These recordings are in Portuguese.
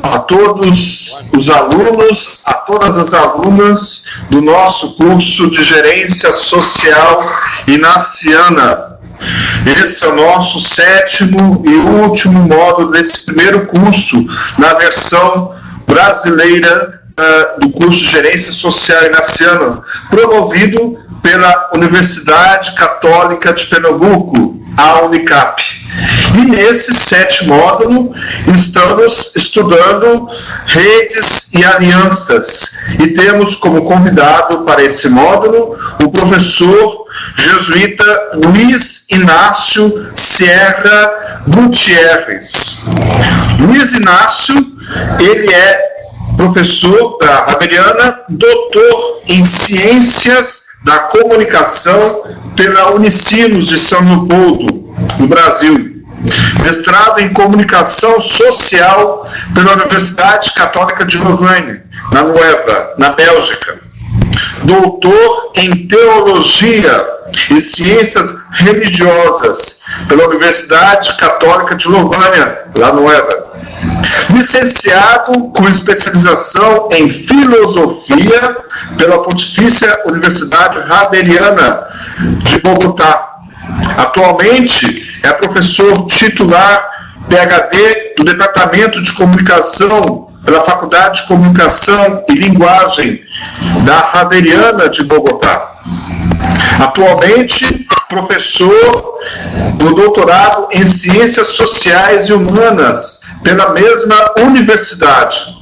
a todos os alunos, a todas as alunas do nosso curso de Gerência Social Inaciana. Esse é o nosso 7º e último módulo desse primeiro curso, na versão brasileira do curso de Gerência Social Inaciana, promovido pela Universidade Católica de Pernambuco, a Unicap. E nesse 7º módulo estamos estudando redes e alianças. E temos como convidado para esse módulo o professor jesuíta Luiz Inácio Sierra Gutierrez. Luiz Inácio, ele é professor da Javeriana, doutor em Ciências da Comunicação pela Unicinos de São Leopoldo, no Brasil. Mestrado em Comunicação Social pela Universidade Católica de Louvain, na Nueva, na Bélgica. Doutor em Teologia e Ciências Religiosas pela Universidade Católica de Louvain, lá no Nueva. Licenciado com especialização em Filosofia pela Pontifícia Universidade Javeriana de Bogotá. Atualmente é professor titular PhD do Departamento de Comunicação pela Faculdade de Comunicação e Linguagem da Javeriana de Bogotá. Atualmente, professor do doutorado em Ciências Sociais e Humanas pela mesma universidade.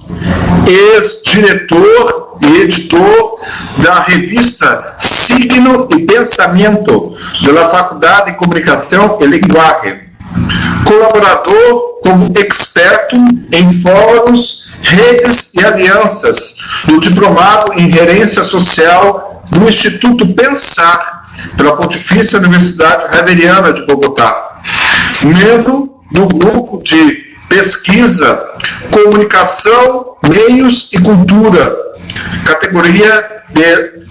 Ex-diretor e editor da revista Signo e Pensamento da Faculdade de Comunicação e Linguagem. Colaborador como experto em fóruns, redes e alianças do Diplomado em Gerência Social do Instituto Pensar, pela Pontifícia Universidade Javeriana de Bogotá. Membro do grupo de pesquisa Comunicação, Meios e Cultura, categoria de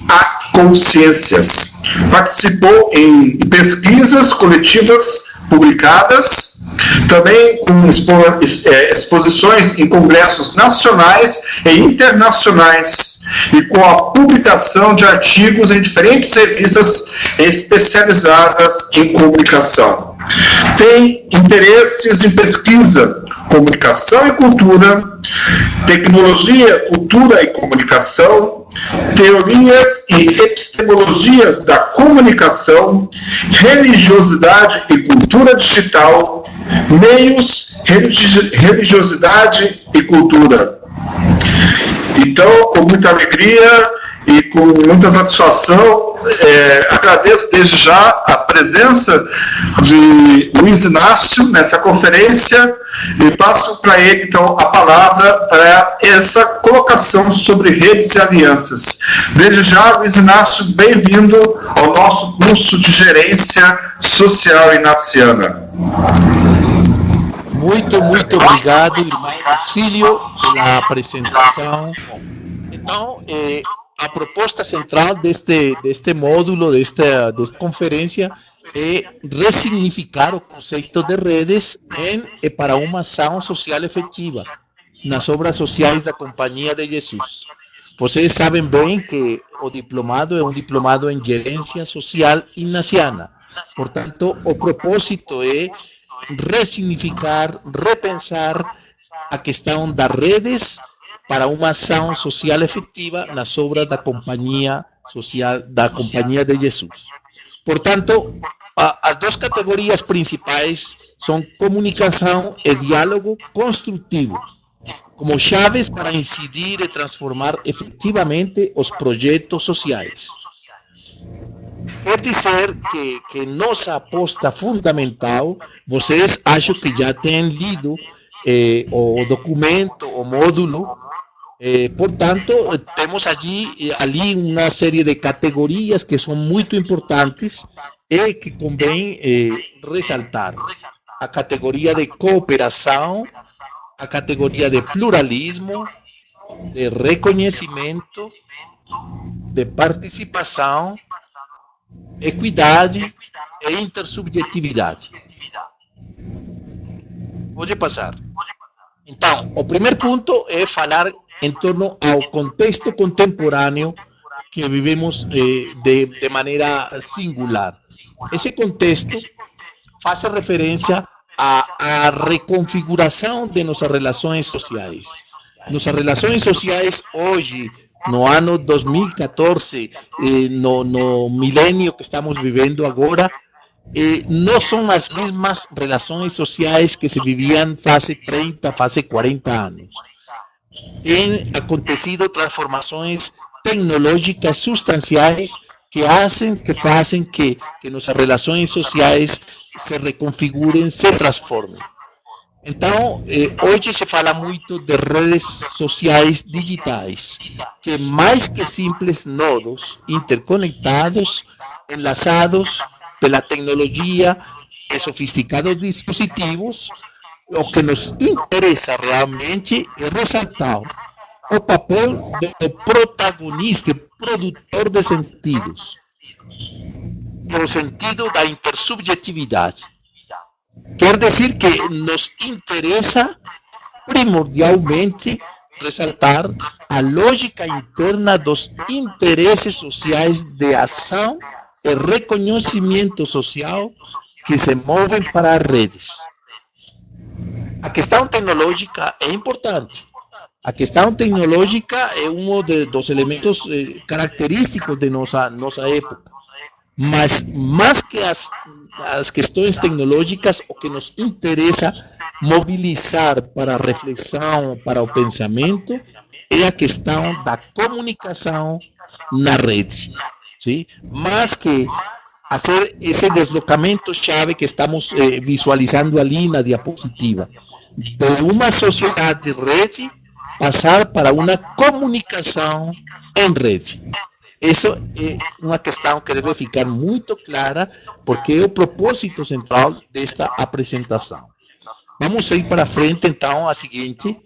Consciências. Participou em pesquisas coletivas publicadas, também com exposições em congressos nacionais e internacionais, e com a publicação de artigos em diferentes revistas especializadas em comunicação. Tem interesses em pesquisa, comunicação e cultura, tecnologia, cultura e comunicação, teorias e epistemologias da comunicação, religiosidade e cultura digital, meios, religiosidade e cultura. Então, com muita alegria e com muita satisfação, agradeço desde já a presença de Luiz Inácio nessa conferência e passo para ele, então, a palavra para essa colocação sobre redes e alianças. Desde já, Luiz Inácio, bem-vindo ao nosso curso de Gerência Social Inaciana. Muito obrigado, irmão Auxílio, pela apresentação. Então, a proposta central deste módulo, desta conferência, é ressignificar o conceito de redes para uma ação social efetiva nas obras sociais da Companhia de Jesus. Vocês sabem bem que o diplomado é um diplomado em Gerência Social Inaciana. Portanto, o propósito é ressignificar, repensar a questão das redes para uma ação social efetiva nas obras da Companhia Social da Companhia de Jesus. Portanto, as duas categorias principais são comunicação e diálogo construtivo, como chaves para incidir e transformar efetivamente os projetos sociais. Quer dizer que nossa aposta fundamental, vocês acham que já têm lido o documento, o módulo. Portanto, temos ali uma série de categorias que são muito importantes e que convém ressaltar. A categoria de cooperação, a categoria de pluralismo, de reconhecimento, de participação, equidade e intersubjetividade. Pode passar. Então, o primeiro ponto é falar em torno ao contexto contemporâneo que vivemos de maneira singular. Esse contexto faz referência à reconfiguração de nossas relações sociais. Nossas relações sociais hoje, no ano 2014, no milênio que estamos vivendo agora, não são as mesmas relações sociais que se viviam faz 30, faz 40 anos. Têm acontecido transformações tecnológicas substanciais que fazem que nossas relações sociais se reconfigurem, se transformem. Então, hoje se fala muito de redes sociais digitais, que mais que simples nodos interconectados, enlaçados pela tecnologia e sofisticados dispositivos, o que nos interessa realmente é ressaltar o papel do protagonista, produtor de sentidos, o sentido da intersubjetividade. Quer dizer que nos interessa primordialmente ressaltar a lógica interna dos interesses sociais de ação e reconhecimento social que se movem para as redes. A questão tecnológica é importante. A questão tecnológica é um dos elementos característicos de nossa época. Mas, mais que as questões tecnológicas, o que nos interessa mobilizar para a reflexão, para o pensamento, é a questão da comunicação na rede. Sim? Mais que fazer esse deslocamento-chave que estamos visualizando ali na diapositiva. De uma sociedade de rede, passar para uma comunicação em rede. Isso é uma questão que deve ficar muito clara, porque é o propósito central desta apresentação. Vamos ir para frente, então, a seguinte,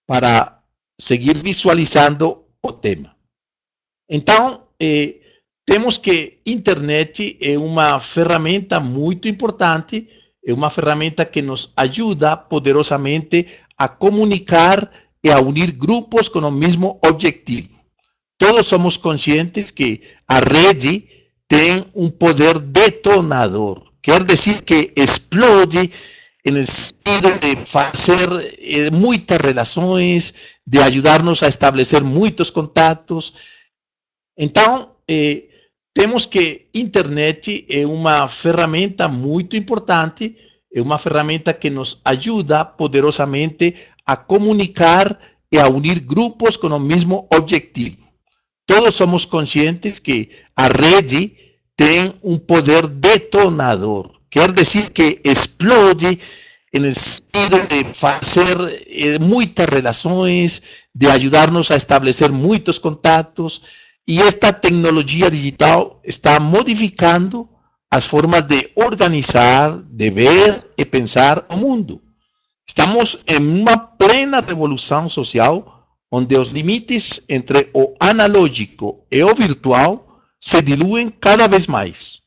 para seguir visualizando o tema. Então, temos que a internet é uma ferramenta muito importante, é uma ferramenta que nos ajuda poderosamente a comunicar e a unir grupos com o mesmo objetivo. Todos somos conscientes que a rede tem um poder detonador. Quer dizer que explode no sentido de fazer muitas relações, de ajudar-nos a estabelecer muitos contatos. Então, temos que a internet é uma ferramenta muito importante, é uma ferramenta que nos ajuda poderosamente a comunicar e a unir grupos com o mesmo objetivo. Todos somos conscientes que a rede tem um poder detonador. Quer dizer que explode no sentido de fazer muitas relações, de ajudar-nos a estabelecer muitos contatos, e esta tecnologia digital está modificando as formas de organizar, de ver e pensar o mundo. Estamos em uma plena revolução social, onde os limites entre o analógico e o virtual se diluem cada vez mais.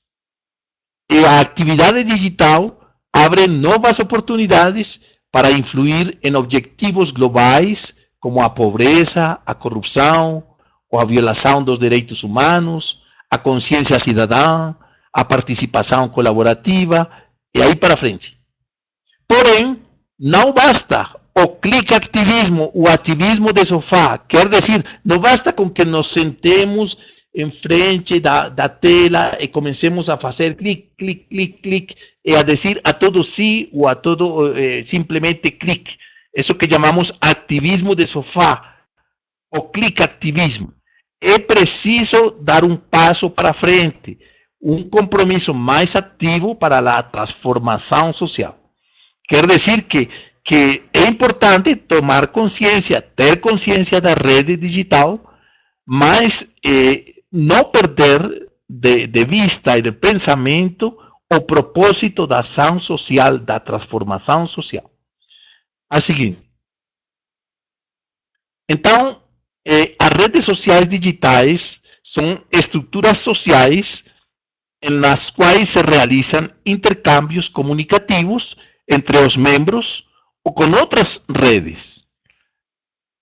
E a atividade digital abre novas oportunidades para influir em objetivos globais, como a pobreza, a corrupção, ou a violação dos direitos humanos, a consciência cidadã, a participação colaborativa, e aí para frente. Porém, não basta o clique-ativismo, o ativismo de sofá. Quer dizer, não basta com que nos sentemos em frente da tela e comecemos a fazer clique, clique, clique, clique, e a dizer a todo sim ou a todo simplesmente clique. Isso que chamamos ativismo de sofá, o clique-ativismo. É preciso dar um passo para frente, um compromisso mais ativo para a transformação social. Quer dizer que é importante tomar consciência, ter consciência da rede digital, mas não perder de vista e de pensamento o propósito da ação social, da transformação social. A seguinte. Então, as redes sociais digitais são estruturas sociais nas quais se realizam intercâmbios comunicativos entre os membros ou com outras redes.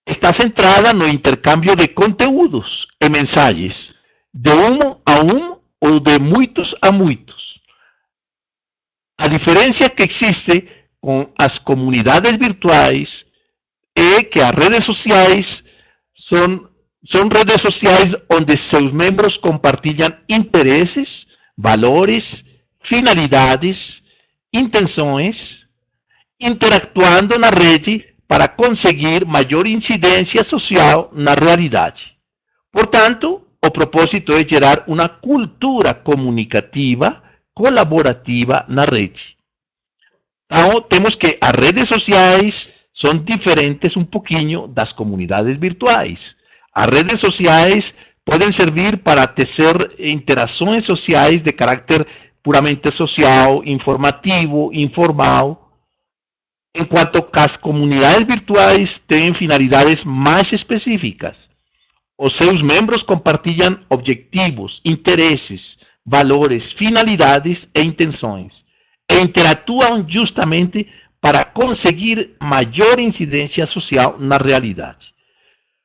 Está centrada no intercâmbio de conteúdos e mensagens, de um a um ou de muitos a muitos. A diferença que existe com as comunidades virtuais é que as redes sociais são redes sociais onde seus membros compartilham interesses, valores, finalidades, intenções, interactuando na rede para conseguir maior incidência social na realidade. Portanto, o propósito é gerar uma cultura comunicativa, colaborativa na rede. Então, temos que as redes sociais são diferentes um pouquinho das comunidades virtuais. As redes sociais podem servir para tecer interações sociais de caráter puramente social, informativo, informal, enquanto que as comunidades virtuais têm finalidades mais específicas. Os seus membros compartilham objetivos, interesses, valores, finalidades e intenções, e interatuam justamente para conseguir maior incidência social na realidade.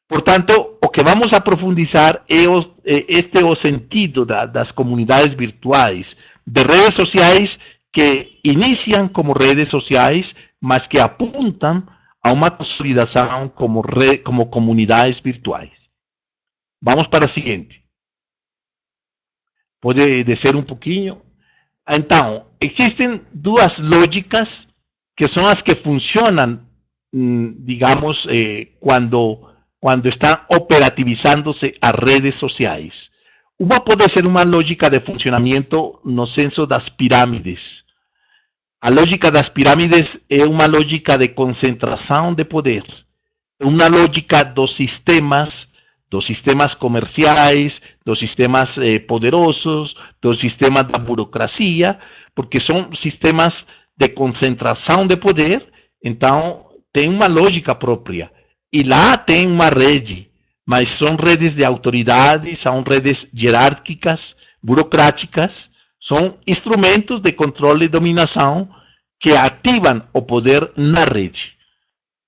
Portanto, o que vamos a profundizar é o sentido das comunidades virtuais, de redes sociais que iniciam como redes sociais, mas que apuntam a uma consolidação como comunidades virtuais. Vamos para o seguinte. Pode descer um pouquinho. Então, existem duas lógicas que são as que funcionam, digamos, quando estão operativizando-se as redes sociais. Uma pode ser uma lógica de funcionamento no senso das pirâmides. A lógica das pirâmides é uma lógica de concentração de poder. É uma lógica dos sistemas comerciais, dos sistemas poderosos, dos sistemas da burocracia, porque são sistemas de concentração de poder, então tem uma lógica própria. E lá tem uma rede, mas são redes de autoridade, são redes hierárquicas, burocráticas, são instrumentos de controle e dominação que ativam o poder na rede.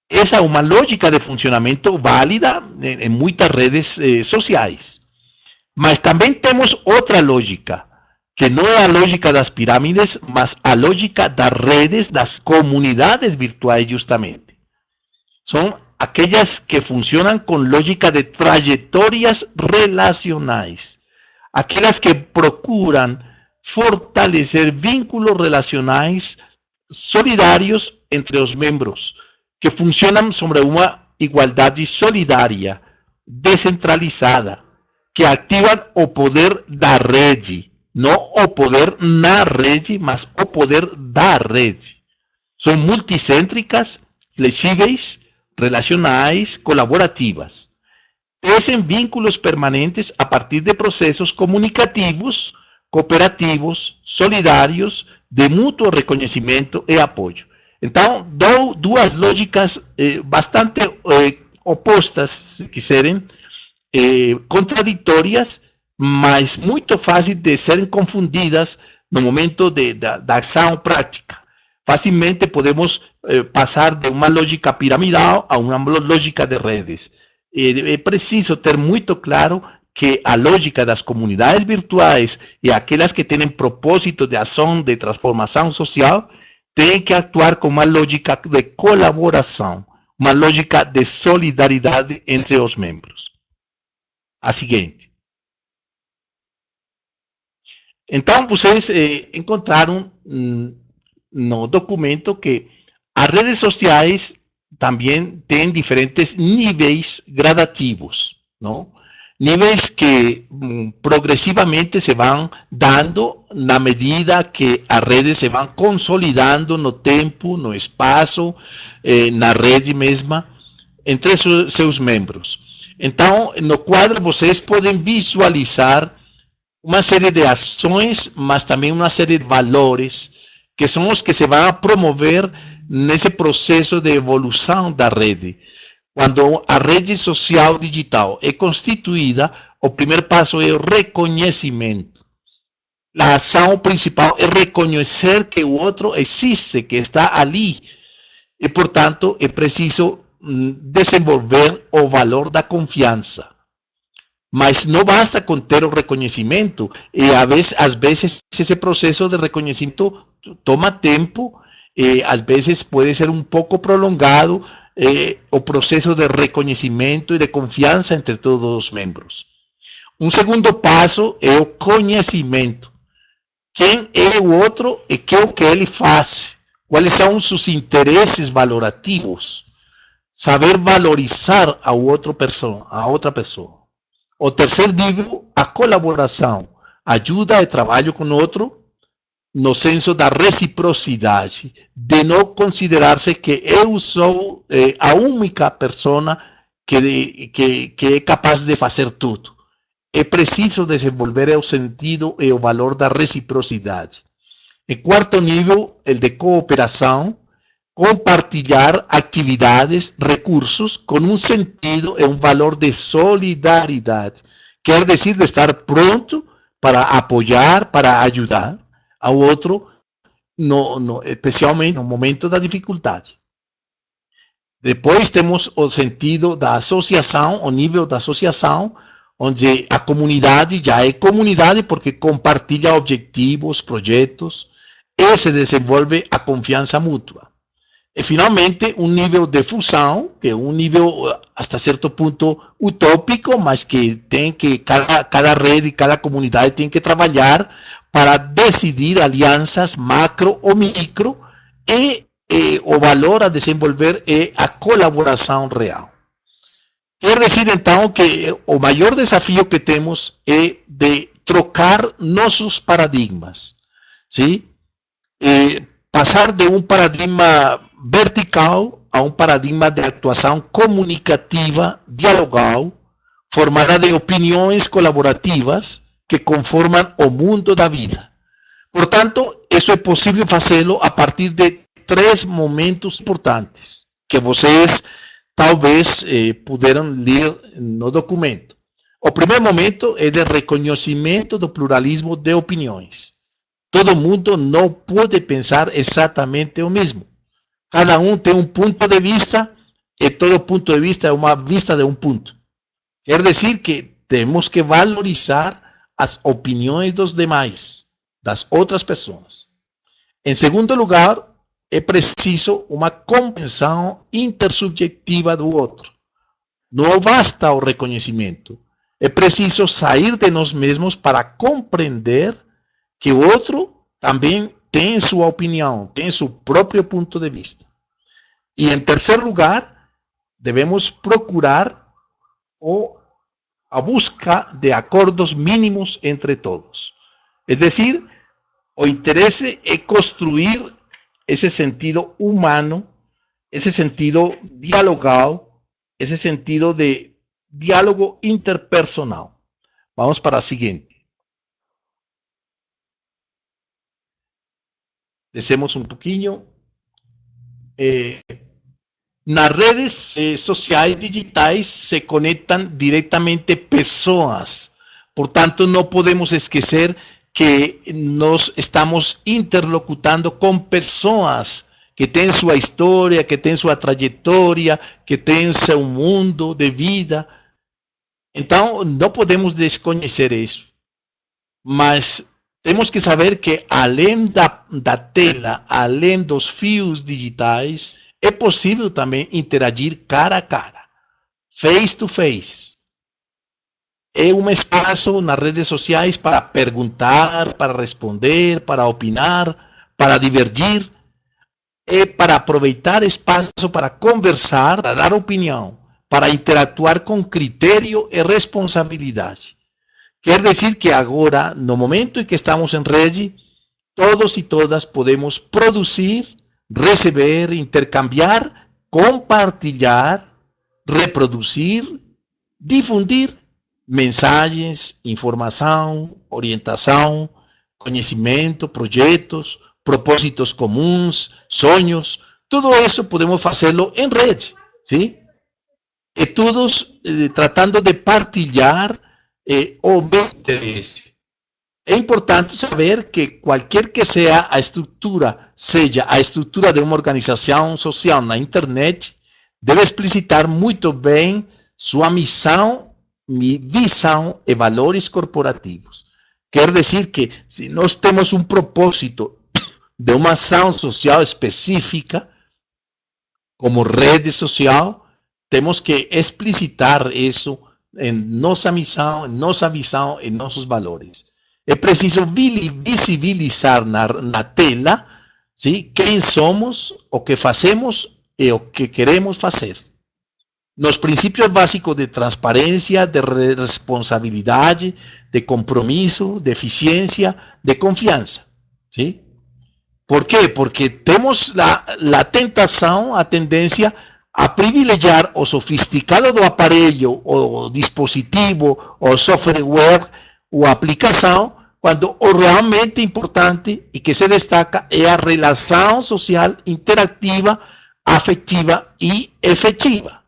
Essa é uma lógica de funcionamento válida em muitas redes sociais. Mas também temos outra lógica, que não é a lógica das pirâmides, mas a lógica das redes, das comunidades virtuais, justamente. São aquelas que funcionam com lógica de trajetórias relacionais. Aquelas que procuram fortalecer vínculos relacionais solidários entre os membros, que funcionam sobre uma igualdade solidária, descentralizada, que ativam o poder da rede, não o poder na rede, mas o poder da rede. São multicêntricas, flexíveis, relacionais, colaborativas. Tecem vínculos permanentes a partir de processos comunicativos, cooperativos, solidários, de mútuo reconhecimento e apoio. Então, dou duas lógicas bastante opostas, se quiserem, contraditórias, mas muito fáceis de serem confundidas no momento da ação prática. Facilmente podemos passar de uma lógica piramidal a uma lógica de redes. É preciso ter muito claro que a lógica das comunidades virtuais e aquelas que têm propósito de ação de transformação social tem que actuar com uma lógica de colaboração, uma lógica de solidariedade entre os membros. A seguinte. Então, vocês encontraram no documento que as redes sociais também têm diferentes níveis gradativos, não? Níveis que progressivamente se vão dando na medida que as redes se vão consolidando no tempo, no espaço, na rede mesma, entre seus membros. Então, no quadro vocês podem visualizar uma série de ações, mas também uma série de valores, que são os que se vão a promover nesse processo de evolução da rede. Quando a rede social digital é constituída, o primeiro passo é o reconhecimento. A ação principal é reconhecer que o outro existe, que está ali. e, portanto, é preciso desenvolver o valor da confiança. Mas não basta com ter o reconhecimento, e às vezes esse processo de reconhecimento toma tempo, às vezes pode ser um pouco prolongado, o processo de reconhecimento e de confiança entre todos os membros. Um segundo passo é o conhecimento. Quem é o outro e o que ele faz? Quais são os seus interesses valorativos? Saber valorizar a outra pessoa. O terceiro nível, a colaboração. Ajuda e trabalho com o outro no senso da reciprocidade, de não considerar-se que eu sou a única pessoa que é capaz de fazer tudo. É preciso desenvolver o sentido e o valor da reciprocidade. Em quarto nível, o de cooperação, compartilhar atividades, recursos com um sentido e um valor de solidariedade. Quer dizer, de estar pronto para apoiar, para ajudar ao outro, especialmente no momento da dificuldade. Depois temos o sentido da associação, o nível da associação, onde a comunidade já é comunidade porque compartilha objetivos, projetos, e se desenvolve a confiança mútua. E, finalmente, um nível de fusão, que é um nível, até certo ponto, utópico, mas que tem que, cada rede, cada comunidade tem que trabalhar para decidir alianças macro ou micro, e o valor a desenvolver é a colaboração real. Quer dizer, então, que o maior desafio que temos é de trocar nossos paradigmas, ¿sí? Passar de um paradigma vertical a um paradigma de atuação comunicativa, dialogal, formada de opiniões colaborativas que conformam o mundo da vida. Portanto, isso é possível fazê-lo a partir de 3 momentos importantes, que vocês talvez puderam ler no documento. O primeiro momento é de reconhecimento do pluralismo de opiniões. Todo mundo não pode pensar exatamente o mesmo. Cada um tem um ponto de vista e todo ponto de vista é uma vista de um ponto. Quer dizer que temos que valorizar as opiniões dos demais, das outras pessoas. Em segundo lugar, é preciso uma compreensão intersubjetiva do outro. Não basta o reconhecimento. É preciso sair de nós mesmos para compreender que o outro também tem sua opinião, tem seu próprio ponto de vista. E, em terceiro lugar, devemos procurar a busca de acordos mínimos entre todos. É decir, o interesse é construir esse sentido humano, esse sentido dialogal, esse sentido de diálogo interpersonal. Vamos para a seguinte. Descemos um pouquinho. Nas redes sociais digitais se conectam diretamente pessoas. Portanto, não podemos esquecer que nós estamos interlocutando com pessoas que têm sua história, que têm sua trajetória, que têm seu mundo de vida. Então, não podemos desconhecer isso. Mas temos que saber que, além da tela, além dos fios digitais, é possível também interagir cara a cara, face to face. É um espaço nas redes sociais para perguntar, para responder, para opinar, para divergir. É para aproveitar espaço para conversar, para dar opinião, para interatuar com critério e responsabilidade. Quer dizer que agora, no momento em que estamos em rede, todos e todas podemos produzir, receber, intercambiar, compartilhar, reproduzir, difundir mensagens, informação, orientação, conhecimento, projetos, propósitos comuns, sonhos. Tudo isso podemos fazê-lo em rede, ¿sí? E todos tratando de partilhar o meu interesse. é importante saber que qualquer que seja a estrutura de uma organização social na internet, deve explicitar muito bem sua missão, visão e valores corporativos. Quer dizer que, se nós temos um propósito de uma ação social específica, como rede social, temos que explicitar isso em nossa missão, em nossa visão, em nossos valores. É preciso visibilizar na tela, sim, quem somos, o que fazemos e o que queremos fazer. Nos princípios básicos de transparência, de responsabilidade, de compromisso, de eficiência, de confiança. ¿Sí? ¿Por quê? Porque temos a tentação, a tendência a privilegiar o sofisticado do aparelho, o dispositivo, o software, ou aplicação, quando o realmente importante e que se destaca é a relação social interativa, afetiva e efetiva.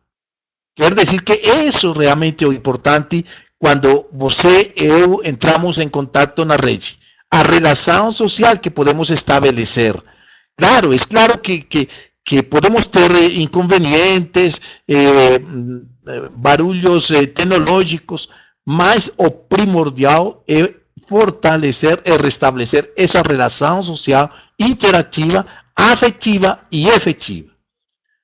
Quer dizer que isso realmente é o importante quando você e eu entramos em contato na rede. A relação social que podemos estabelecer. Claro, é claro que podemos ter inconvenientes, barulhos tecnológicos, mas o primordial é fortalecer e restabelecer essa relação social interativa, afetiva e efetiva.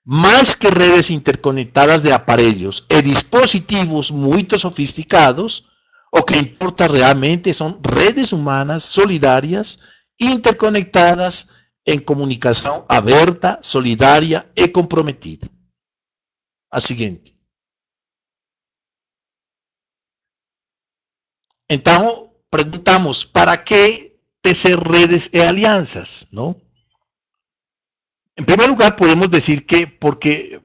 Mais que redes interconectadas de aparelhos e dispositivos muito sofisticados, o que importa realmente são redes humanas solidárias, interconectadas, em comunicação aberta, solidária e comprometida. A seguinte. Então, perguntamos, para que tecer redes e alianças? Não? Em primeiro lugar, podemos dizer que porque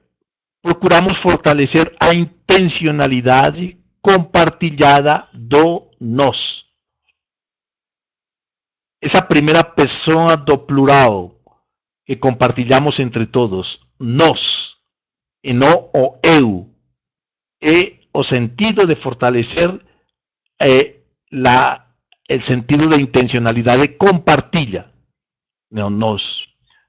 procuramos fortalecer a intencionalidade compartilhada do nós. Essa primeira pessoa do plural que compartilhamos entre todos, nós, e não o eu, é o sentido de fortalecer el sentido de intencionalidade compartilha, não nós.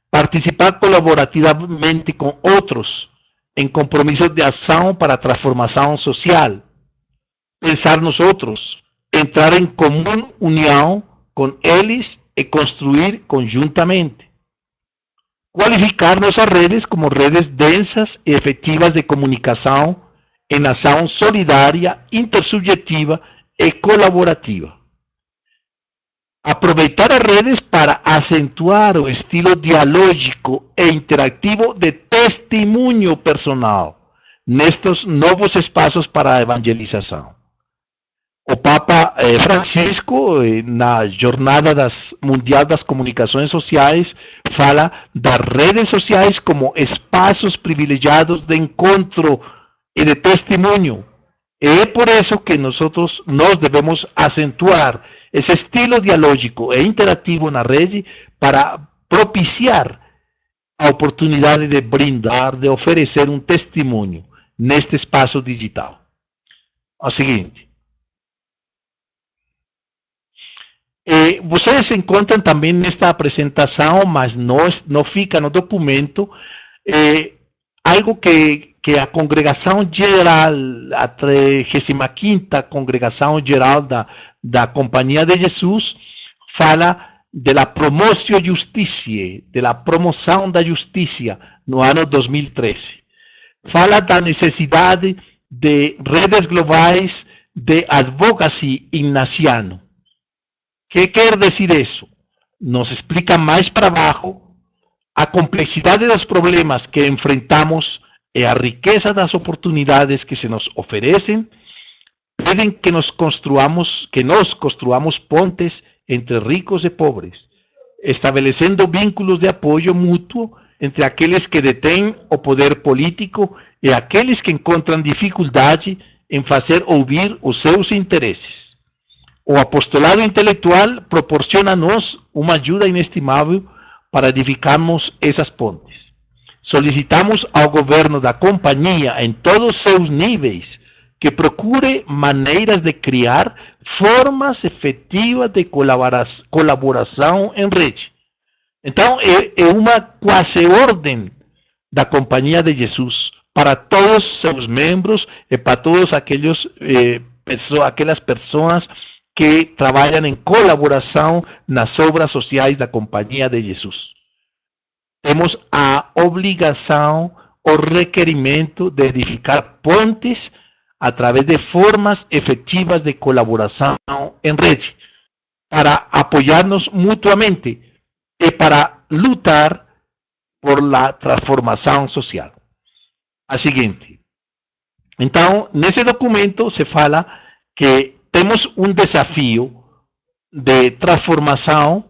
Participar colaborativamente com outros em compromissos de ação para a transformação social. Pensar nos outros, entrar em comum união com eles e construir conjuntamente. Qualificar nossas redes como redes densas e efetivas de comunicação em ação solidária, intersubjetiva e colaborativa. Aproveitar as redes para acentuar o estilo dialógico e interativo de testemunho personal nestes novos espaços para a evangelização. O Papa Francisco, na Jornada Mundial das Comunicações Sociais, fala das redes sociais como espaços privilegiados de encontro e de testemunho. E é por isso que nós devemos acentuar esse estilo dialógico e interativo na rede para propiciar a oportunidade de brindar, de oferecer um testemunho neste espaço digital. O seguinte. Vocês encontram também nesta apresentação, mas não fica no documento, algo que a Congregação Geral, a 35ª Congregação Geral da Companhia de Jesus, fala da Promotio Justitiae, da promoção da justiça no ano 2013. Fala da necessidade de redes globais de advocacy ignaciano. O que quer dizer isso? Nos explica mais para baixo a complexidade dos problemas que enfrentamos e a riqueza das oportunidades que se nos oferecem, pedem que nós construamos pontes entre ricos e pobres, estabelecendo vínculos de apoio mútuo entre aqueles que detêm o poder político e aqueles que encontram dificuldade em fazer ouvir os seus interesses. O apostolado intelectual proporciona-nos uma ajuda inestimável para edificarmos essas pontes. Solicitamos ao governo da companhia, em todos os seus níveis, que procure maneiras de criar formas efetivas de colaboração em rede. Então, é uma quase ordem da Companhia de Jesus para todos os seus membros e para todos aquelas pessoas que trabalham em colaboração nas obras sociais da Companhia de Jesus. Temos a obrigação, o requerimento de edificar pontes através de formas efetivas de colaboração em rede, para apoiar-nos mutuamente e para lutar por la transformação social. A seguinte. Então, nesse documento se fala que temos um desafio de transformação,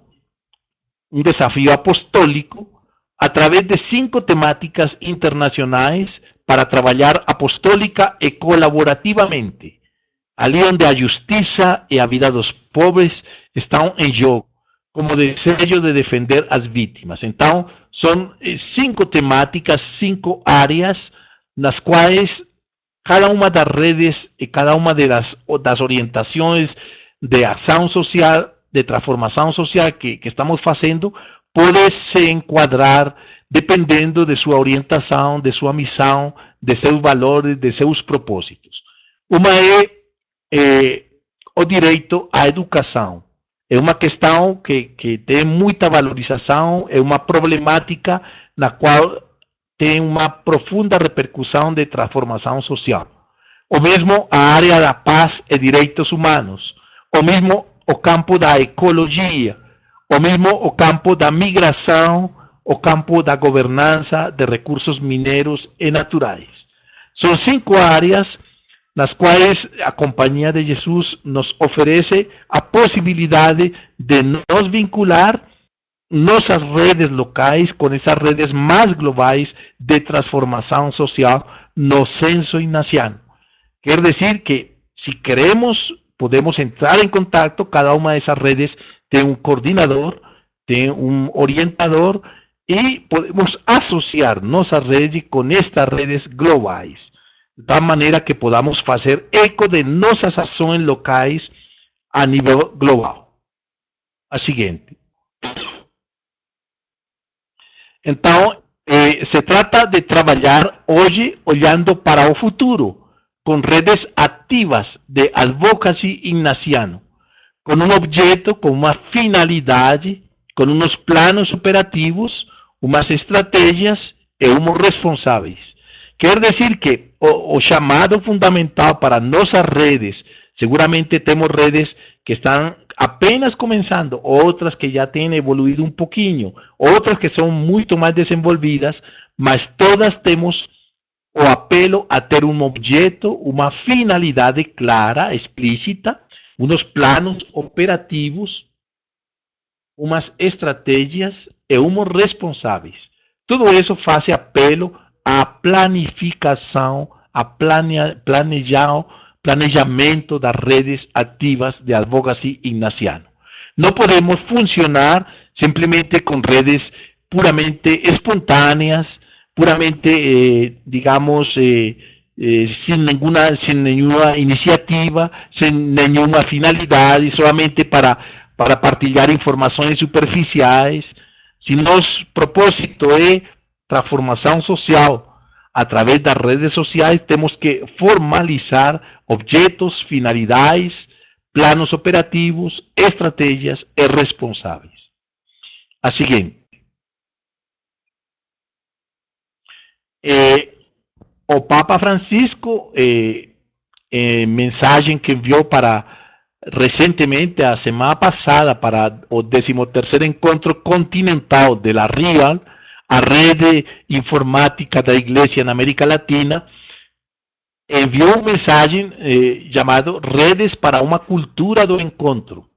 um desafio apostólico, a través de 5 temáticas internacionais para trabalhar apostólica e colaborativamente, ali onde a justiça e a vida dos pobres estão em jogo, como desejo de defender as vítimas. Então, são 5 temáticas, 5 áreas, nas quais cada uma das redes e cada uma das orientações de ação social, de transformação social que estamos fazendo, pode se enquadrar dependendo de sua orientação, de sua missão, de seus valores, de seus propósitos. Uma é o direito à educação. É uma questão que tem muita valorização, é uma problemática na qual tem uma profunda repercussão de transformação social. O mesmo a área da paz e direitos humanos, o mesmo o campo da ecologia, o mesmo o campo da migração, o campo da governança de recursos mineiros e naturais. São 5 áreas nas quais a Companhia de Jesus nos oferece a possibilidade de nos vincular nossas redes locais com essas redes mais globais de transformação social no senso ignaciano. Quer dizer que, se queremos, podemos entrar em contato, cada uma dessas redes tem um coordenador, tem um orientador, e podemos associar nossa rede com estas redes globais, da maneira que podamos fazer eco de nossas ações locais a nível global. A seguinte. Então, se trata de trabalhar hoje olhando para o futuro, com redes ativas de advocacy ignaciano, com um objeto, com uma finalidade, com uns planos operativos, umas estratégias e uns responsáveis. Quer dizer que o chamado fundamental para nossas redes, seguramente temos redes que estão apenas começando, outras que já têm evoluído um pouquinho, outras que são muito mais desenvolvidas, mas todas temos o apelo a ter um objeto, uma finalidade clara, explícita, uns planos operativos, umas estratégias e uns responsáveis. Tudo isso faz apelo à planificação, a planejamento das redes ativas de advocacy ignaciano. Não podemos funcionar simplesmente com redes puramente espontâneas, puramente, digamos, sin nenhuma iniciativa, sem nenhuma finalidade, solamente para partilhar informações superficiais. Se nosso propósito é transformação social através das redes sociais, temos que formalizar objetos, finalidades, planos operativos, estratégias e responsáveis. A seguinte. O Papa Francisco, mensagem que enviou recentemente, a semana passada, para o 13º Encontro Continental de la RIAL, a rede informática da Igreja na América Latina, enviou uma mensagem chamada Redes para uma Cultura do Encontro.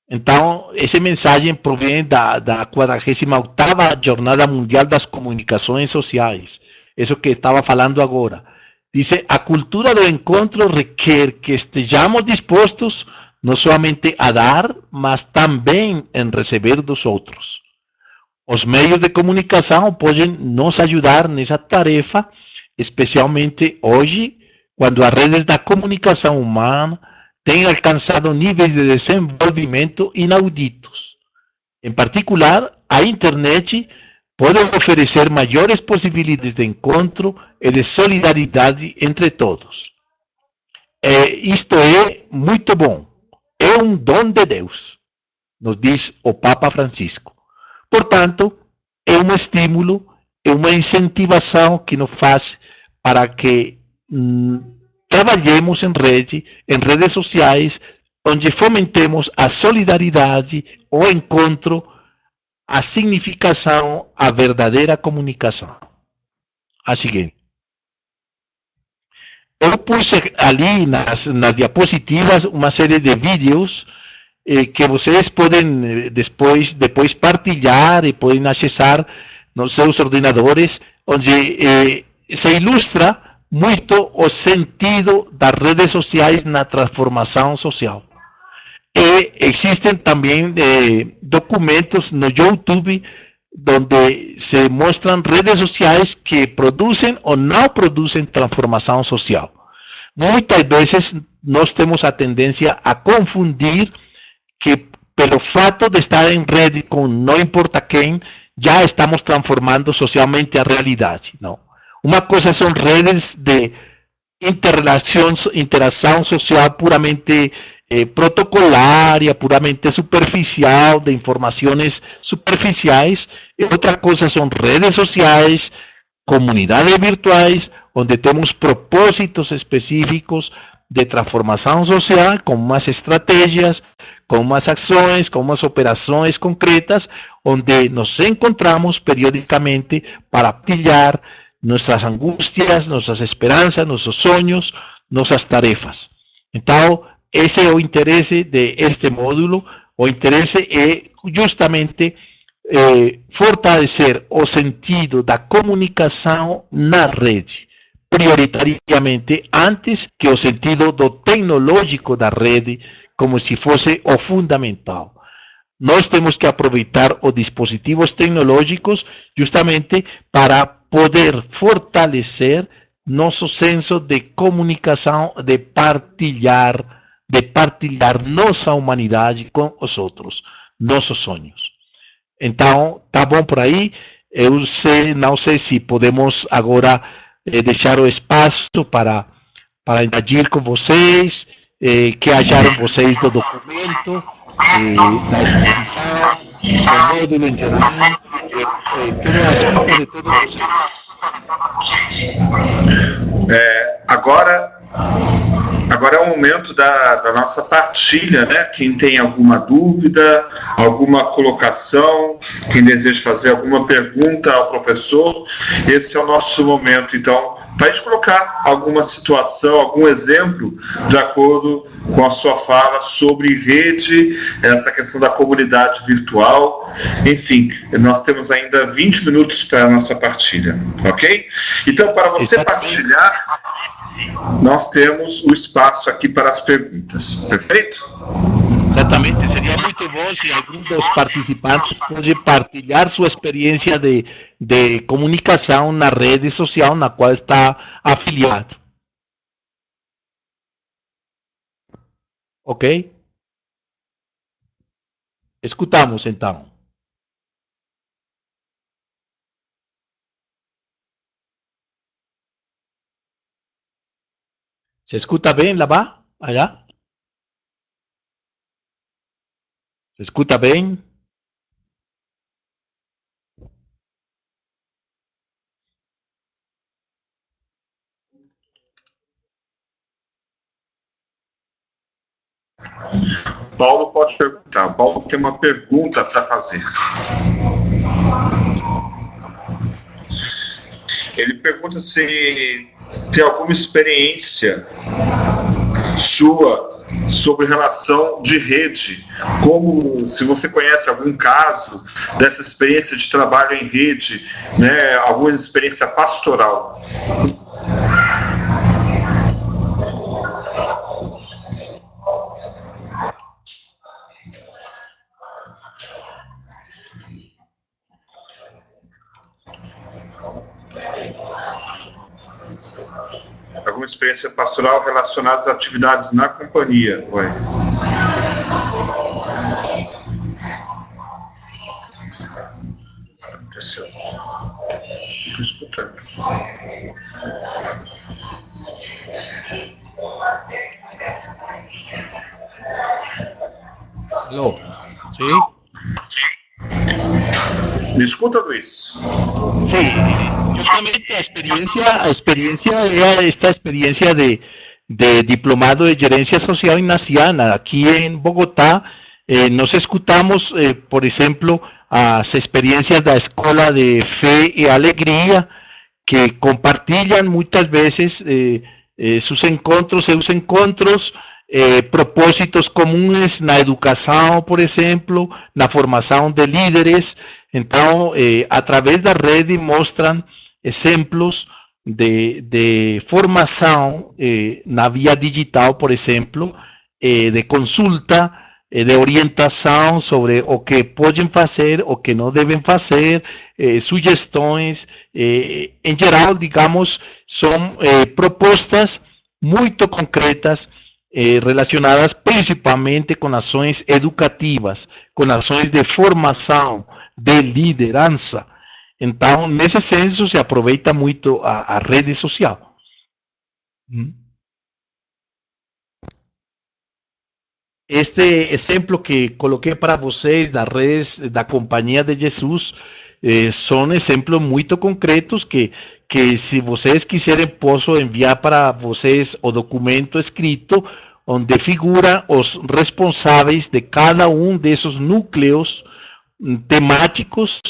Então, essa mensagem provém da 48ª Jornada Mundial das Comunicações Sociais. Isso que estava falando agora. Diz, a cultura do encontro requer que estejamos dispostos não somente a dar, mas também em receber dos outros. Os meios de comunicação podem nos ajudar nessa tarefa, especialmente hoje, quando as redes da comunicação humana têm alcançado níveis de desenvolvimento inauditos. Em particular, a internet pode oferecer maiores possibilidades de encontro e de solidariedade entre todos. Isto é muito bom. É um dom de Deus, nos diz o Papa Francisco. Portanto, é um estímulo, é uma incentivação que nos faz para que trabalhemos em redes sociais, onde fomentemos a solidariedade, o encontro, a significação, a verdadeira comunicação. A seguinte. Eu pus ali nas diapositivas uma série de vídeos que vocês podem depois partilhar e podem acessar nos seus ordenadores, onde se ilustra muito o sentido das redes sociais na transformação social. E existem também documentos no YouTube onde se mostram redes sociais que produzem ou não produzem transformação social. Muitas vezes nós temos a tendência a confundir que pelo fato de estar em rede com não importa quem, já estamos transformando socialmente a realidade. Não. Uma coisa são redes de interação social puramente protocolária, puramente superficial, de informações superficiais, e outra coisa são redes sociais, comunidades virtuais, onde temos propósitos específicos de transformação social, com umas estratégias, com umas ações, com umas operações concretas, onde nos encontramos periodicamente para partilhar nossas angústias, nossas esperanças, nossos sonhos, nossas tarefas. Então, esse é o interesse deste módulo. O interesse é justamente fortalecer o sentido da comunicação na rede, prioritariamente antes que o sentido do tecnológico da rede, como se fosse o fundamental. Nós temos que aproveitar os dispositivos tecnológicos justamente para poder fortalecer nosso senso de comunicação, de partilhar nossa humanidade com os outros, nossos sonhos. Então, tá bom por aí? Não sei se podemos agora deixar o espaço para interagir com vocês, que acharam vocês do documento, da exposição, do módulo em geral, quero a resposta de todos vocês. Agora é o momento da nossa partilha, né? Quem tem alguma dúvida, alguma colocação, quem deseja fazer alguma pergunta ao professor, esse é o nosso momento. Então, para a gente colocar alguma situação, algum exemplo, de acordo com a sua fala sobre rede, essa questão da comunidade virtual. Enfim, nós temos ainda 20 minutos para a nossa partilha, ok? Então, para você partilhar, nós temos o espaço aqui para as perguntas, perfeito? Exatamente, seria muito bom se algum dos participantes pode partilhar sua experiência de comunicação na rede social na qual está afiliado. Ok? Escutamos então. ¿Se escuta bem, Labá? Allá? ¿Se escuta bem? Paulo pode perguntar. Paulo tem uma pergunta para fazer. Ele pergunta se tem alguma experiência sua sobre relação de rede, como se você conhece algum caso dessa experiência de trabalho em rede, né, alguma experiência pastoral. alguma experiência pastoral relacionada às atividades na companhia. Oi. Aconteceu. Estou escutando. Alô? Sim? Me escuta, Luiz? Sí, justamente a experiencia era esta experiencia de diplomado de gerencia social ignaciana. Aquí en Bogotá nos escutamos, por ejemplo, as experiencias da Escola de Fé e Alegria, que compartilham muitas vezes seus encontros, propósitos comuns na educação, por exemplo, na formação de líderes. Então, a través da rede mostram exemplos de formação na via digital, por exemplo, de consulta, de orientação sobre o que podem fazer, o que não devem fazer, sugestões. Em geral, digamos, são propostas muito concretas, relacionadas principalmente com ações educativas, com ações de formação, de liderança. Então, nesse senso, se aproveita muito a rede social. Este exemplo que coloquei para vocês das redes da Companhia de Jesus são exemplos muito concretos que se vocês quiserem, posso enviar para vocês o documento escrito onde figura os responsáveis de cada desses núcleos temáticos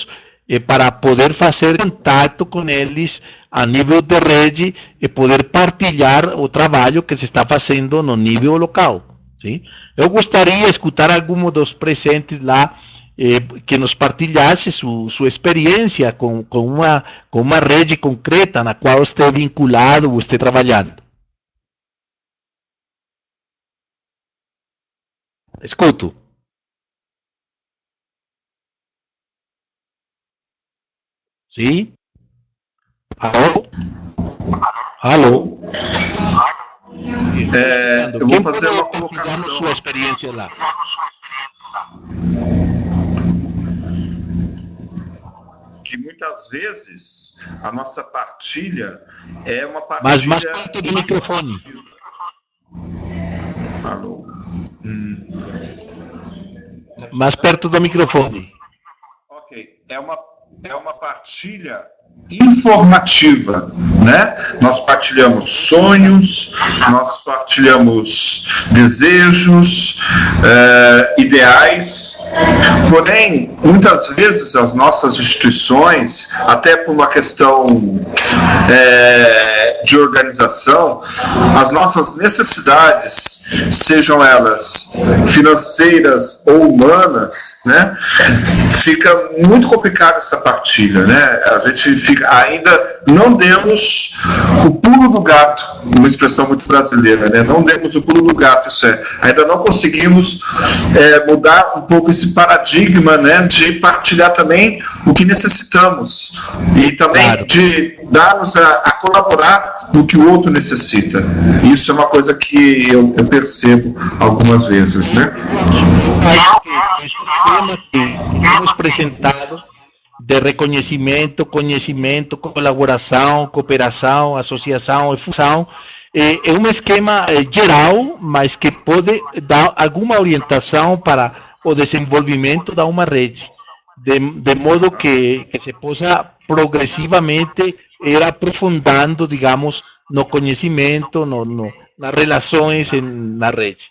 para poder fazer contato com eles a nível de rede e poder partilhar o trabalho que se está fazendo no nível local. Sim? Eu gostaria de escutar algum dos presentes lá que nos partilhasse sua experiência com uma rede concreta na qual esteja vinculado ou esteja trabalhando. Escuto. Sim? Alô? Alô? Eu vou fazer uma colocação. Sua experiência lá. Que muitas vezes a nossa partilha é uma partilha... Mas mais perto do microfone. Alô? Mais perto do microfone. Ok. É uma partilha informativa, né? Nós partilhamos sonhos, nós partilhamos desejos, ideais, porém, muitas vezes as nossas instituições, até por uma questão de organização, as nossas necessidades, sejam elas financeiras ou humanas, né? Fica muito complicada essa partilha, né? A gente ainda não demos o pulo do gato, uma expressão muito brasileira, né? Não demos o pulo do gato, ainda não conseguimos mudar um pouco esse paradigma, né? De partilhar também o que necessitamos e também de darmos a colaborar no que o outro necessita. Isso é uma coisa que eu percebo algumas vezes, né? O tema que temos apresentado de reconhecimento, conhecimento, colaboração, cooperação, associação e fusão, é um esquema geral, mas que pode dar alguma orientação para o desenvolvimento de uma rede, de modo que se possa progressivamente ir aprofundando, digamos, no conhecimento, nas relações na rede.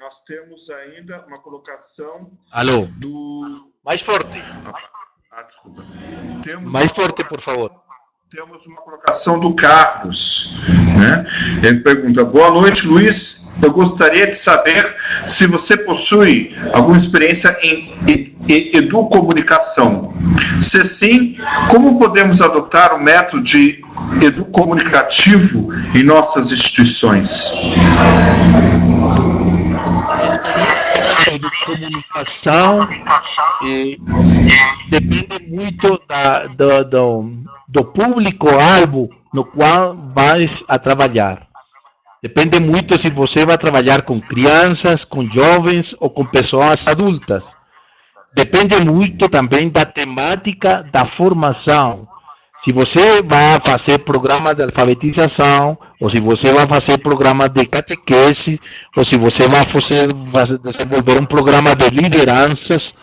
Nós temos ainda uma colocação Alô? Mais forte. Desculpa. Mais forte, por favor. Temos uma colocação do Carlos, né? Ele pergunta: boa noite, Luiz. Eu gostaria de saber se você possui alguma experiência em educomunicação. Se sim, como podemos adotar o método de educomunicativo em nossas instituições? comunicação depende muito do público-alvo no qual vais a trabalhar. Depende muito se você vai trabalhar com crianças, com jovens ou com pessoas adultas. Depende muito também da temática da formação. Se você vai fazer programa de alfabetização, ou se você vai fazer programa de catequese, ou se você vai desenvolver um programa de lideranças,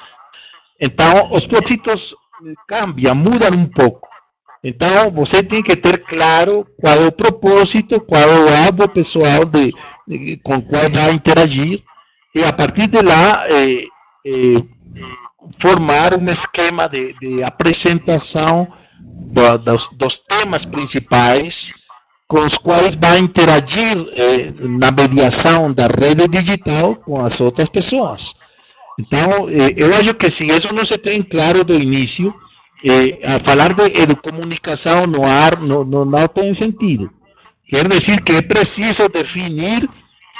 então os propósitos cambiam, mudam um pouco. Então, você tem que ter claro qual é o propósito, qual é o alvo pessoal com o qual vai interagir, e a partir de lá, formar um esquema de apresentação dos temas principais com os quais vai interagir na mediação da rede digital com as outras pessoas. Então, eu acho que se isso não se tem claro do início, a falar de comunicação no ar não tem sentido. Quer dizer que é preciso definir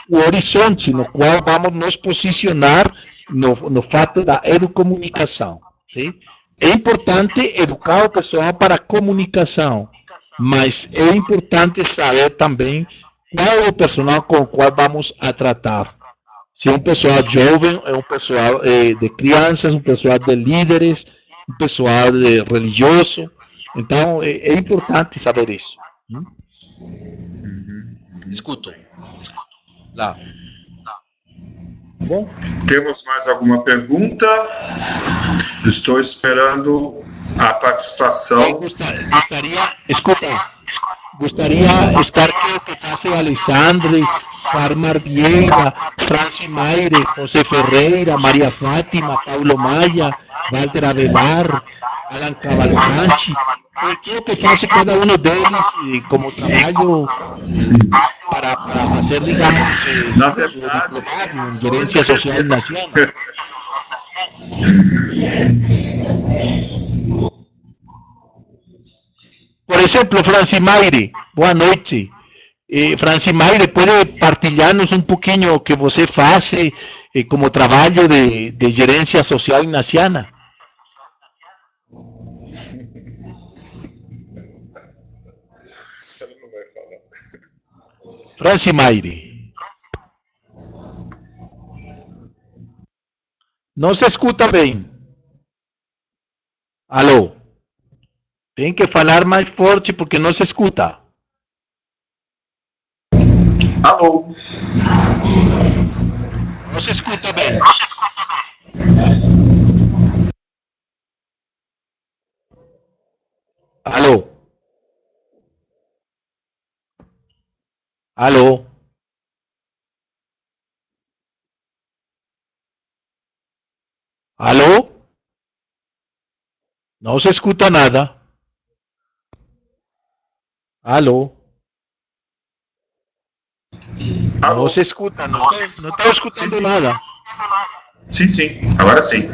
o horizonte no qual vamos nos posicionar no fato da educomunicação. Sim? É importante educar o pessoal para a comunicação, mas é importante saber também qual é o personal com o qual vamos a tratar. Se é um pessoal jovem, é um pessoal de crianças, um pessoal de líderes, um pessoal religioso. Então, é importante saber isso. Escuto. Lá. Bom. Temos mais alguma pergunta? Estou esperando a participação. Gostaria estar aqui que faça o Alexandre, Farmar Vieira, Franci Maire, José Ferreira, Maria Fátima, Paulo Maia, Walter Avelar, Alan Cavalcanti. O que faça cada um deles como trabalho para fazer, digamos, na verdade, em gerência social nacional. Por exemplo, Franci Maire, boa noite. Franci Maire, pode partilhar-nos um pouquinho o que você faz como trabalho de gerência social ignaciana? Franci Maire. Não se escuta bem. Alô? Tem que falar mais forte porque não se escuta. Alô? Não se escuta bem. Alô? Alô? Alô? Não se escuta nada. Alô? Alô? Não se escuta, não estou escutando sim, nada. Sim, sim, agora sim.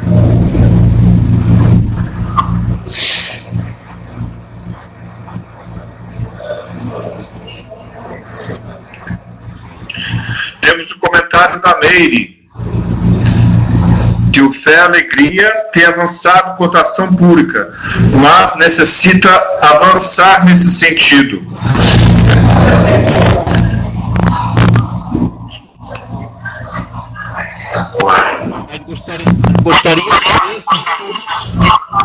Temos um comentário da Meire, que o Fé e Alegria tem avançado com a ação pública, mas necessita avançar nesse sentido. Gostaria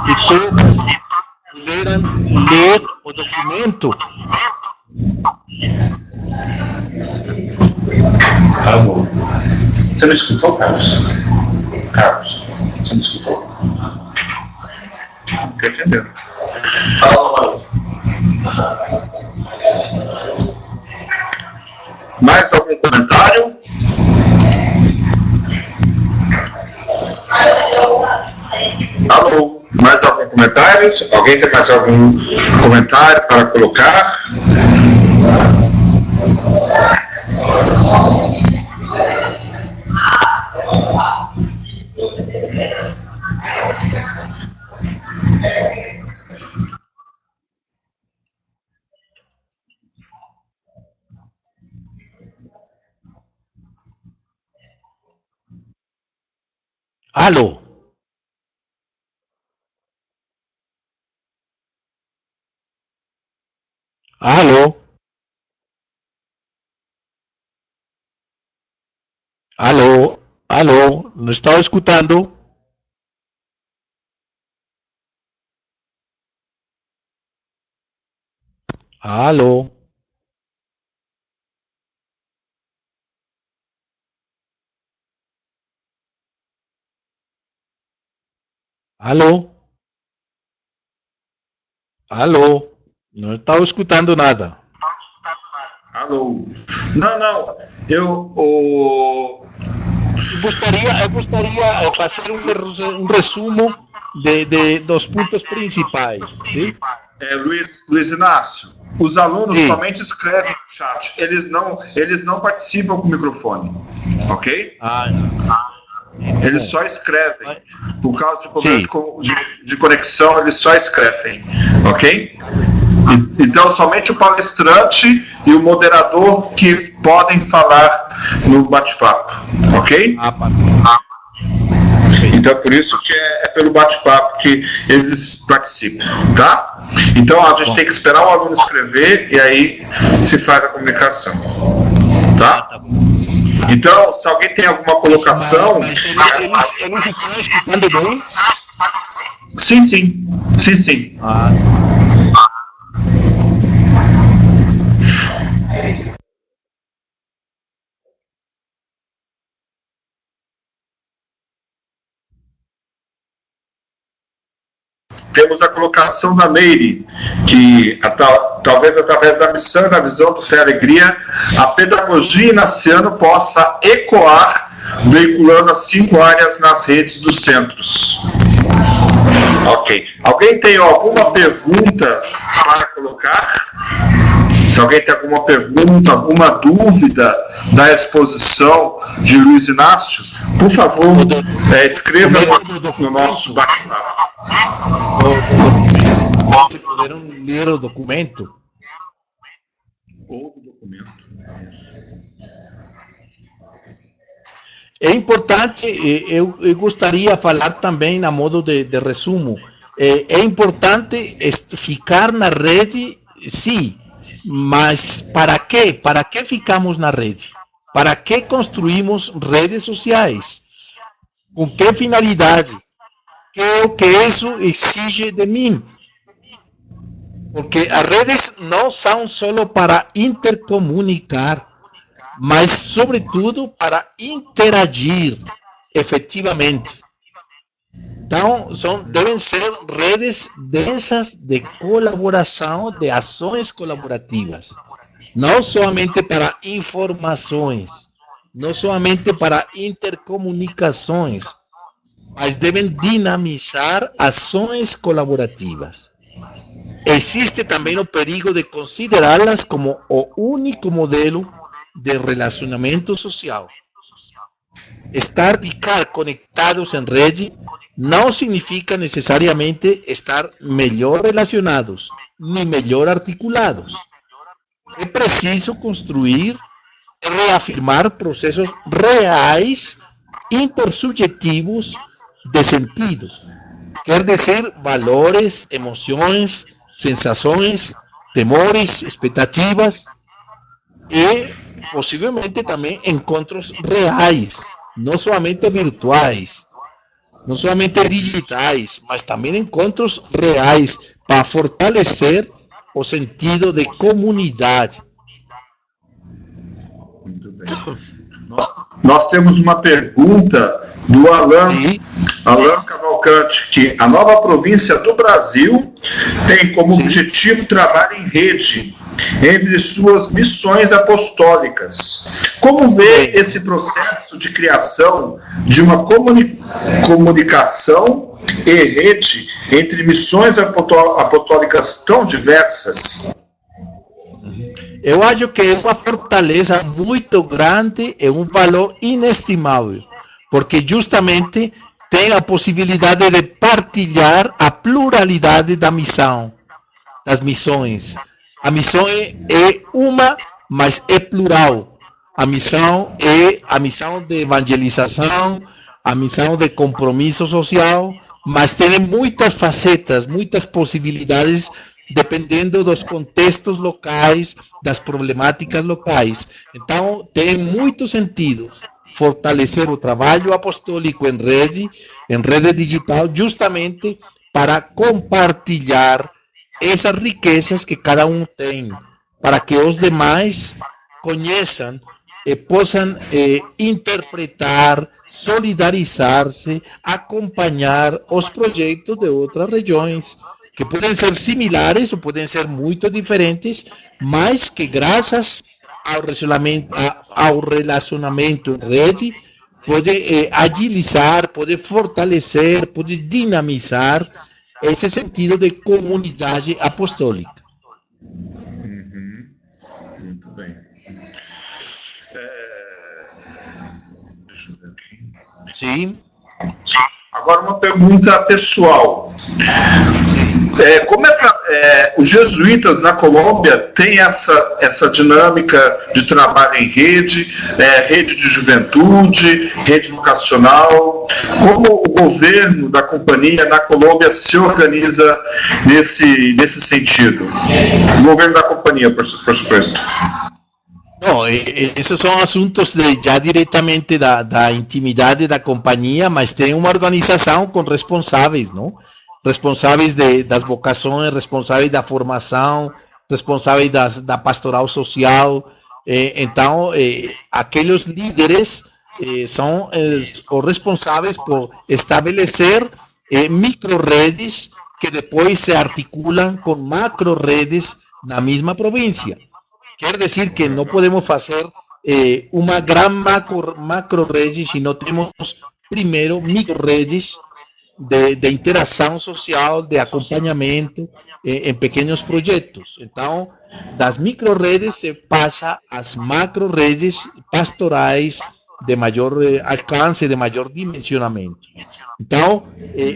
que todos puderam ler o documento. Alô? Você não escutou, Carlos? Carlos, você não escutou? Não entendeu. Alô? Mais algum comentário? Alô? Mais algum comentário? Alguém tem mais algum comentário para colocar? Alô? Alô? Alô? Alô? Não estou escutando? Alô? Alô? Alô? Não estou escutando nada. Alô? Não, não. Eu gostaria de fazer um resumo dos pontos principais. Sim? Luiz Inácio, os alunos Sim. somente escrevem no chat, eles não participam com o microfone, ok? Eles só escrevem. Por causa de problema de conexão, eles só escrevem, ok? Então, somente o palestrante e o moderador que podem falar no bate-papo, ok? Então, por isso que é pelo bate-papo que eles participam, tá? Então, a gente tem que esperar o aluno escrever e aí se faz a comunicação, tá? Então, se alguém tem alguma colocação... Eles estão escutando bem? Sim. Temos a colocação da Meire, que talvez através da missão e da visão do Fé e Alegria, a pedagogia inaciana possa ecoar, veiculando as 5 áreas nas redes dos centros. Ok. Alguém tem alguma pergunta para colocar? Se alguém tem alguma pergunta, alguma dúvida da exposição de Luiz Inácio, por favor, escreva no nosso bate-papo. Se puderam ler o documento? Ou o documento. É importante, eu gostaria de falar também a modo de resumo, é importante ficar na rede, sim, mas para quê? Para que ficamos na rede? Para que construímos redes sociais? Com que finalidade? Que é o que isso exige de mim? Porque as redes não são só para intercomunicar, mas, sobretudo, para interagir efetivamente. Então, devem ser redes densas de colaboração, de ações colaborativas. Não somente para informações, não somente para intercomunicações, mas devem dinamizar ações colaborativas. Existe também o perigo de considerá-las como o único modelo de relacionamento social. Ficar conectados em rede não significa necessariamente estar melhor relacionados, nem melhor articulados. É preciso construir e reafirmar processos reais, intersubjetivos de sentido. Quer dizer, valores, emoções, sensações, temores, expectativas e possivelmente também encontros reais, não somente virtuais, não somente digitais, mas também encontros reais para fortalecer o sentido de comunidade. Muito bem. Nós temos uma pergunta do Alain Cavalcante, que a nova província do Brasil tem como objetivo trabalho em rede entre suas missões apostólicas. Como vê esse processo de criação de uma comunicação e rede entre missões apostólicas tão diversas? Eu acho que é uma fortaleza muito grande e um valor inestimável, porque justamente tem a possibilidade de partilhar a pluralidade da missão, das missões. A missão é uma, mas é plural. A missão é a missão de evangelização, a missão de compromisso social, mas tem muitas facetas, muitas possibilidades, dependendo dos contextos locais, das problemáticas locais. Então, tem muito sentido fortalecer o trabalho apostólico em rede digital, justamente para compartilhar essas riquezas que cada um tem, para que os demais conheçam e possam interpretar, solidarizar-se, acompanhar os projetos de outras regiões, que podem ser similares ou podem ser muito diferentes, mas que graças ao relacionamento em rede pode agilizar, pode fortalecer, pode dinamizar esse sentido de comunidade apostólica. Muito bem. Deixa eu ver aqui. Sim. Agora uma pergunta pessoal. Como os jesuítas na Colômbia têm essa dinâmica de trabalho em rede, rede de juventude, rede vocacional? Como o governo da companhia na Colômbia se organiza nesse sentido? O governo da companhia, por supuesto. Não, esses são assuntos já diretamente da intimidade da companhia, mas tem uma organização com responsáveis, não? Responsáveis das vocações, responsáveis da formação, responsáveis da pastoral social. Então, aqueles líderes são os responsáveis por estabelecer micro-redes que depois se articulam com macro-redes na mesma província. Quer dizer que não podemos fazer uma grande macro-rede se não temos primeiro micro-redes de interação social, de acompanhamento em pequenos projetos. Então, das micro-redes se passa às macro-redes pastorais de maior alcance, de maior dimensionamento. Então,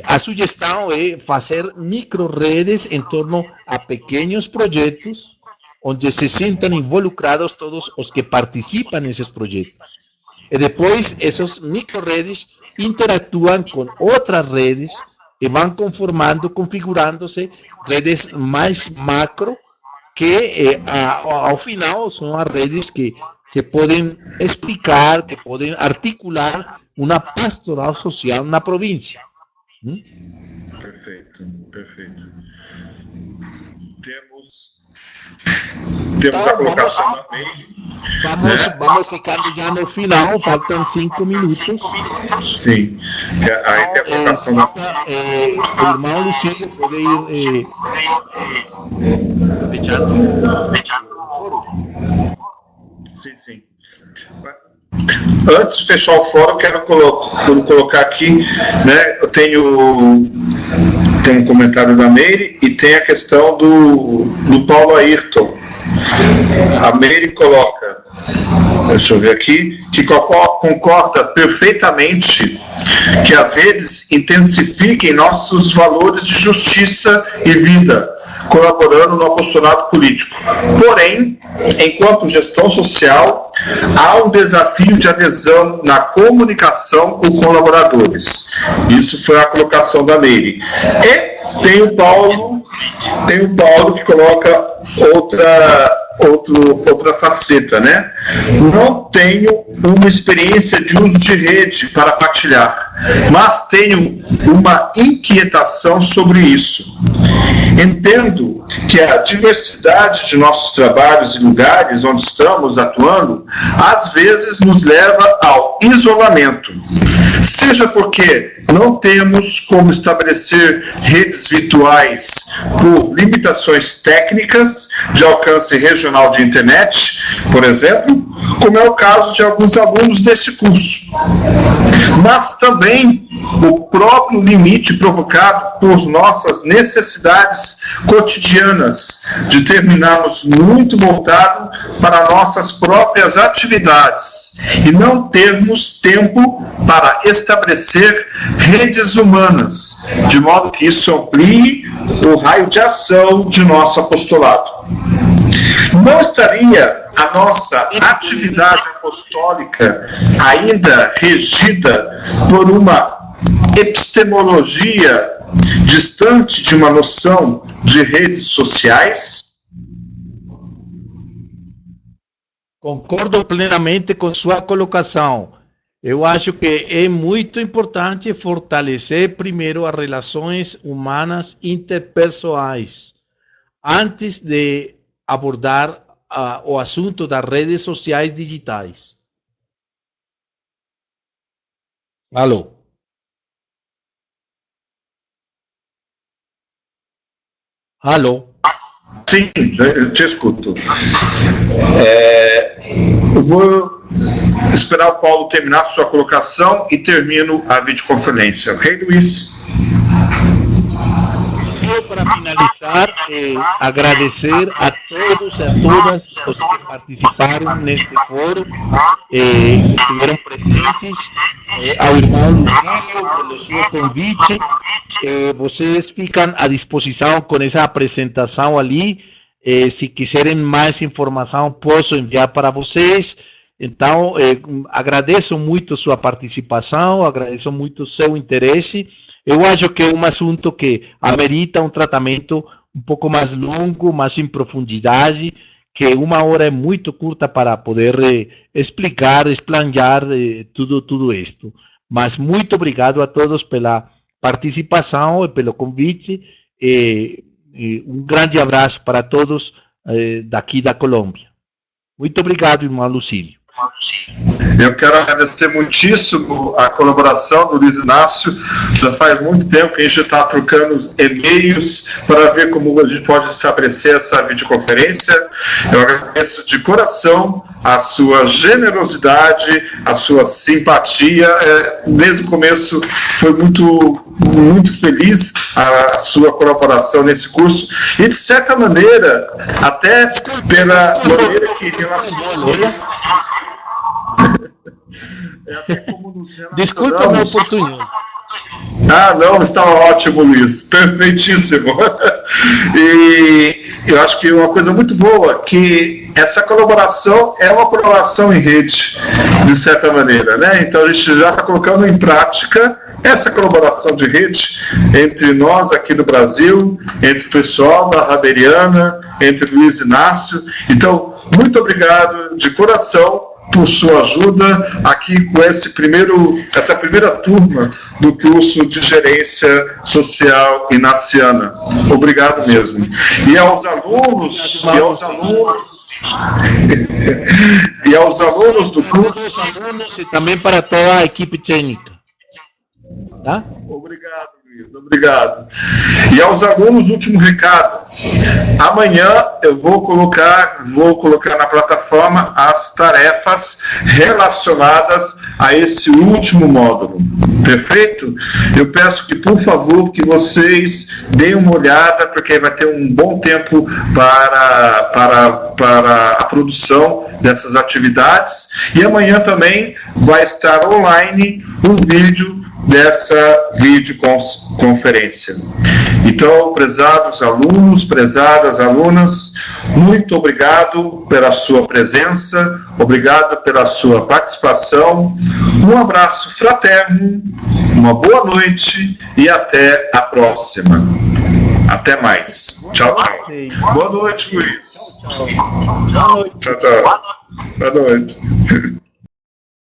a sugestão é fazer micro-redes em torno a pequenos projetos onde se sintam involucrados todos os que participam nesses projetos. E depois, essas micro-redes interactuam com outras redes e vão configurando-se redes mais macro, que ao final são as redes que podem explicar, que podem articular uma pastoral social na província. Perfeito. Temos a colocação da Meire. Vamos ficando já no final, faltam 5 minutos. Sim. Aí tem a colocação da o irmão Lucílio pode ir fechando o fórum. Sim. Antes de fechar o fórum, quero colocar aqui, né? Eu tenho um comentário da Meire e tem a questão do Paulo Ayrton. A Meire coloca, deixa eu ver aqui, que concorda perfeitamente que as redes intensifiquem nossos valores de justiça e vida, colaborando no apostolado político. Porém, enquanto gestão social, há um desafio de adesão na comunicação com colaboradores. Isso foi a colocação da Meire. E tem o Paulo que coloca outra faceta, né? Não tenho uma experiência de uso de rede para partilhar, mas tenho uma inquietação sobre isso. Entendo que a diversidade de nossos trabalhos e lugares onde estamos atuando, às vezes nos leva ao isolamento, seja porque não temos como estabelecer redes virtuais por limitações técnicas de alcance regional de internet, por exemplo, como é o caso de alguns alunos deste curso, mas também o próprio limite provocado por nossas necessidades cotidianas de terminarmos muito voltado para nossas próprias atividades e não termos tempo para estabelecer redes humanas, de modo que isso amplie o raio de ação de nosso apostolado. Não estaria a nossa atividade apostólica ainda regida por uma epistemologia distante de uma noção de redes sociais? Concordo plenamente com sua colocação. Eu acho que é muito importante fortalecer primeiro as relações humanas interpessoais, antes de abordar o assunto das redes sociais digitais. Alô? Alô? Sim, eu te escuto. Eu vou esperar o Paulo terminar a sua colocação e termino a videoconferência. Ok, Luiz? Para finalizar, agradecer a todos e a todas os que participaram neste fórum, estiveram presentes, ao irmão Lucílio, pelo seu convite. Vocês ficam à disposição com essa apresentação ali. Se quiserem mais informação, posso enviar para vocês. Então, agradeço muito sua participação, agradeço muito seu interesse. Eu acho que é um assunto que amerita um tratamento um pouco mais longo, mais em profundidade, que 1 hora é muito curta para poder explicar, explanar tudo isto. Mas muito obrigado a todos pela participação e pelo convite. Um grande abraço para todos daqui da Colômbia. Muito obrigado, irmão Lucílio. Eu quero agradecer muitíssimo a colaboração do Luiz Inácio. Já faz muito tempo que a gente está trocando e-mails para ver como a gente pode estabelecer essa videoconferência. Eu agradeço de coração a sua generosidade, a sua simpatia. Desde o começo foi muito feliz a sua colaboração nesse curso e, de certa maneira, até pela maneira que relaciona. Desculpa a minha oportunidade. Não, estava ótimo, Luiz, perfeitíssimo. E eu acho que uma coisa muito boa, que essa colaboração é uma colaboração em rede, de certa maneira, né? Então a gente já está colocando em prática essa colaboração de rede entre nós aqui no Brasil, entre o pessoal da Raberiana, entre Luiz Inácio. Então, muito obrigado de coração por sua ajuda aqui com essa primeira turma do curso de Gerência Social Inaciana. Obrigado mesmo. E aos alunos do curso. E também para toda a equipe técnica. Tá? Obrigado, Luiz. Obrigado. E aos alunos, último recado. Amanhã eu vou colocar na plataforma as tarefas relacionadas a esse último módulo. Perfeito? Eu peço que, por favor, que vocês deem uma olhada, porque vai ter um bom tempo para a produção dessas atividades. E amanhã também vai estar online o vídeo dessa videoconferência. Então, prezados alunos, prezadas alunas, muito obrigado pela sua presença, obrigado pela sua participação, um abraço fraterno, uma boa noite e até a próxima. Até mais. Tchau, tchau. Boa noite, Luiz. Boa noite. Tchau, tchau. Boa noite.